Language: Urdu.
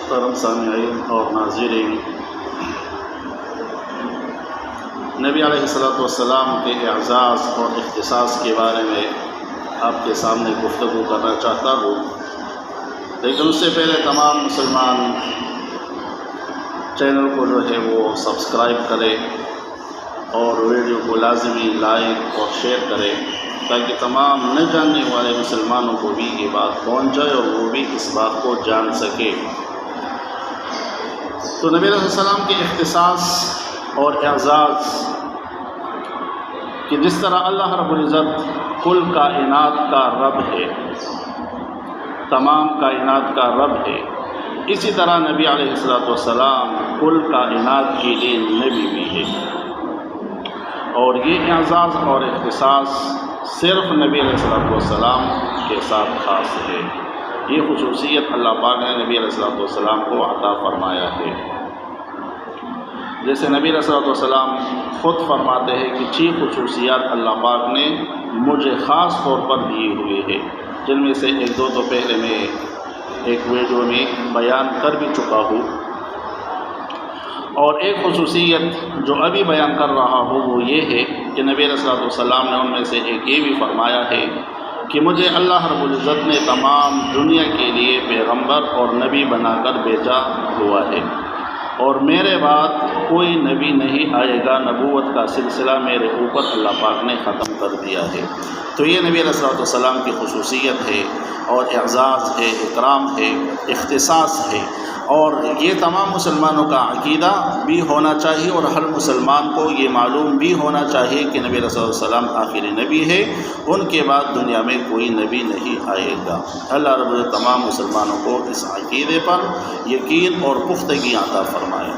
محترم سامعین اور ناظرین، نبی علیہ السلام کے اعزاز اور اختصاص کے بارے میں آپ کے سامنے گفتگو کرنا چاہتا ہوں، لیکن اس سے پہلے تمام مسلمان چینل کو وہ سبسکرائب کرے اور ویڈیو کو لازمی لائک اور شیئر کرے تاکہ تمام نہ جاننے والے مسلمانوں کو بھی یہ بات پہنچ جائے اور وہ بھی اس بات کو جان سکے۔ تو نبی علیہ السلام کے اختصاص اور اعزاز کہ جس طرح اللہ رب العزت کل کائنات کا رب ہے، تمام کائنات کا رب ہے، اسی طرح نبی علیہ السلام کل کائنات کے لیے نبی بھی ہے، اور یہ اعزاز اور اختصاص صرف نبی علیہ السلام کے ساتھ خاص ہے۔ یہ خصوصیت اللہ پاک نے نبی علیہ السلام کو عطا فرمایا ہے۔ جیسے نبی علیہ السلام خود فرماتے ہیں کہ 6 خصوصیات اللہ پاک نے مجھے خاص طور پر دیے ہوئے ہیں، جن میں سے 1-2 تو پہلے میں ایک ویڈیو میں بیان کر بھی چکا ہوں، اور ایک خصوصیت جو ابھی بیان کر رہا ہوں وہ یہ ہے کہ نبی علیہ السلام نے ان میں سے ایک یہ بھی فرمایا ہے کہ مجھے اللہ رب العزت نے تمام دنیا کے لیے پیغمبر اور نبی بنا کر بھیجا ہوا ہے، اور میرے بعد کوئی نبی نہیں آئے گا، نبوت کا سلسلہ میرے اوپر اللہ پاک نے ختم کر دیا ہے۔ تو یہ نبی علیہ السلام کی خصوصیت ہے اور اعزاز ہے، اکرام ہے، اختصاص ہے، اور یہ تمام مسلمانوں کا عقیدہ بھی ہونا چاہیے، اور ہر مسلمان کو یہ معلوم بھی ہونا چاہیے کہ نبی علیہ السلام آخری نبی ہے، ان کے بعد دنیا میں کوئی نبی نہیں آئے گا۔ اللہ رب العزت تمام مسلمانوں کو اس عقیدے پر یقین اور پختگی عطا فرمائے۔